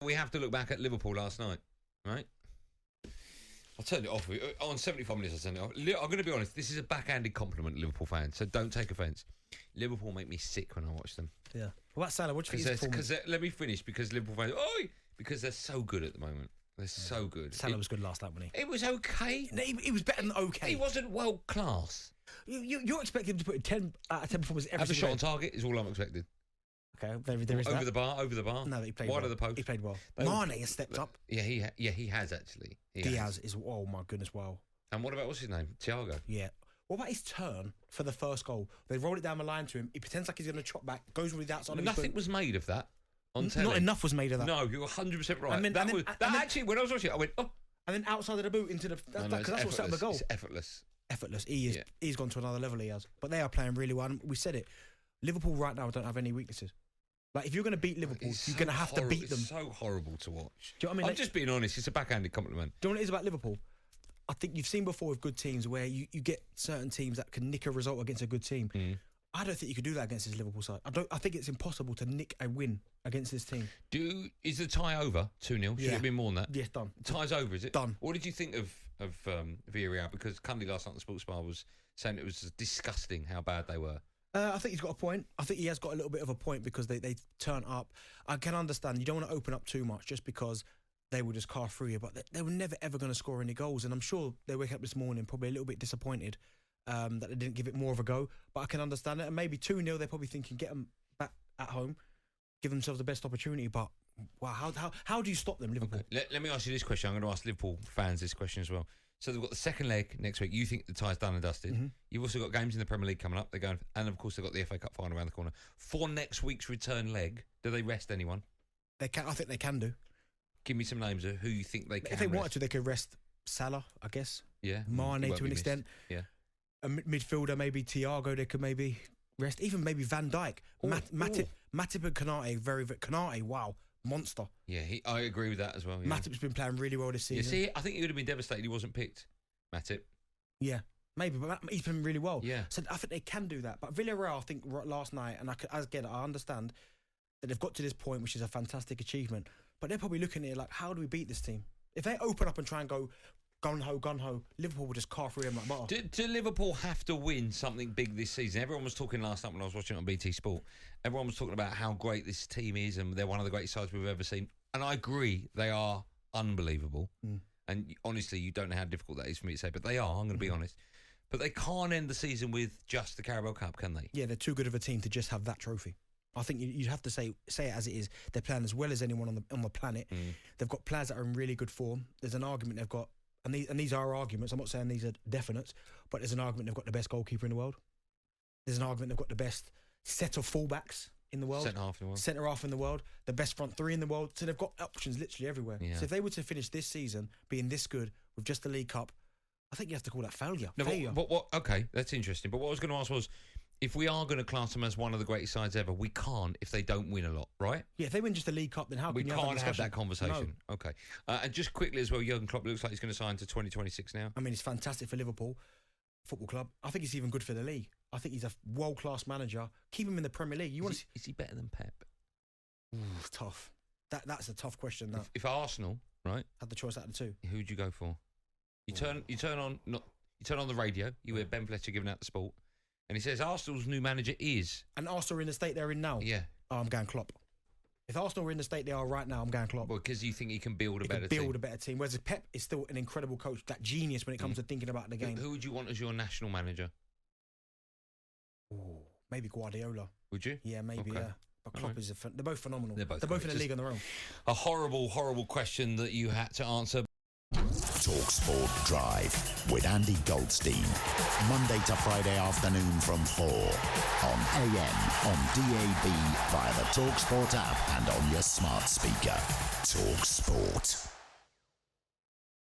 We have to look back at Liverpool last night, right? I turned it off. On 75 minutes, I turned it off. I'm going to be honest, this is a backhanded compliment, Liverpool fans, so don't take offence. Liverpool make me sick when I watch them. Yeah. What about Salah? What do you think? Because let me finish, because Liverpool fans, because they're so good at the moment. They're so good. Salah was good last night, wasn't he? It was okay. No, he was better than okay. He wasn't world class. You're expecting him to put in 10 out of 10 performances every Have a shot game. on target is all I'm expecting. Okay, there is over that. Over the bar. No, he played wide well. of the post. He played well. Mane has stepped up. Yeah, he has actually. Diaz is, oh my goodness, wow. And what about, what's his name? Thiago. Yeah. What about his turn for the first goal? They rolled it down the line to him. He pretends like he's going to chop back, goes with the outside of his Nothing boot. was made of that on telly. Not enough was made of that. No, you're 100% right. And Actually, when I was watching it, I went, oh. And then outside of the boot into the... Because that's what set up the goal. It's effortless. Effortless. He's gone to another level, he has. But they are playing really well. And we said it. Liverpool right now don't have any weaknesses. Like, if you're going to beat Liverpool, you're going to have to beat them. It's so horrible to watch. Do you know what I mean? I'm just being honest. It's a backhanded compliment. Do you know what it is about Liverpool? I think you've seen before with good teams where you get certain teams that can nick a result against a good team. I don't think you could do that against this Liverpool side. I think it's impossible to nick a win against this team. Is the tie over 2-0? Should it have been more than that? Yes, done. Tie's over, is it? Done. What did you think of Villarreal? Because Cundy last night on the Sports Bar was saying it was disgusting how bad they were. I think he's got a point. I think he has got a little bit of a point because they turn up. I can understand you don't want to open up too much just because they will just carve through you, but they were never ever going to score any goals. And I'm sure they wake up this morning probably a little bit disappointed that they didn't give it more of a go. But I can understand it. And maybe 2-0, they're probably thinking get them back at home, give themselves the best opportunity. But wow, how do you stop them, Liverpool? Okay. Let me ask you this question. I'm going to ask Liverpool fans this question as well. So they've got the second leg next week. You think the tie's done and dusted. Mm-hmm. You've also got games in the Premier League coming up. They're going, and of course they've got the FA Cup final around the corner. For next week's return leg, do they rest anyone? They can. I think they can do. Give me some names of who you think they can. If they wanted to, they could rest Salah, I guess. Yeah. Mane to an extent. Yeah. A midfielder, maybe Thiago, they could maybe rest. Even maybe Van Dijk. Matip and Konate, very Konate, wow. Monster. Yeah, I agree with that as well. Yeah. Matip's been playing really well this season. Yeah, see, I think he would have been devastated he wasn't picked, Matip. Yeah, maybe, but he's been really well. Yeah. So I think they can do that. But Villarreal, I think last night, and I understand that they've got to this point, which is a fantastic achievement. But they're probably looking at it like, how do we beat this team? If they open up and try and go gun-ho, Liverpool will just carve through them like butter. Do Liverpool have to win something big this season? Everyone was talking last night when I was watching it on BT Sport. Everyone was talking about how great this team is and they're one of the greatest sides we've ever seen. And I agree, they are unbelievable. And honestly, you don't know how difficult that is for me to say, but they are, I'm going to be honest. But they can't end the season with just the Carabao Cup, can they? Yeah, they're too good of a team to just have that trophy. I think you'd have to say it as it is. They're playing as well as anyone on the planet. They've got players that are in really good form. There's an argument they've got, and these are arguments. I'm not saying these are definite, but there's an argument they've got the best goalkeeper in the world. There's an argument they've got the best set of fullbacks in the world. Centre half in the world. The best front three in the world. So they've got options literally everywhere. Yeah. So if they were to finish this season being this good with just the League Cup, I think you have to call that failure. No, but okay, that's interesting. But what I was going to ask was, if we are going to class them as one of the greatest sides ever, we can't if they don't win a lot, right? Yeah, if they win just the League Cup, then how can you have that conversation? No. Okay. And just quickly as well, Jurgen Klopp looks like he's going to sign to 2026 now. I mean, it's fantastic for Liverpool Football Club. I think it's even good for the league. I think he's a world-class manager. Keep him in the Premier League. Is he better than Pep? Ooh, tough. That's a tough question. That. If Arsenal, right, had the choice out of the two, who'd you go for? You turn on the radio. You hear Ben Fletcher giving out the sport. And he says Arsenal's new manager is... And Arsenal are in the state they're in now? Yeah. Oh, I'm going Klopp. If Arsenal are in the state they are right now, I'm going Klopp. Well, because you think he can build a better team. Whereas Pep is still an incredible coach, that genius when it comes to thinking about the game. Who would you want as your national manager? Ooh, maybe Guardiola. Would you? Yeah, maybe, okay. yeah. But Klopp is... They're both phenomenal. They're both in the league on their own. A horrible, horrible question that you had to answer. talkSPORT Drive with Andy Goldstein. Monday to Friday afternoon from 4 on AM, on DAB, via the talkSPORT app and on your smart speaker. talkSPORT.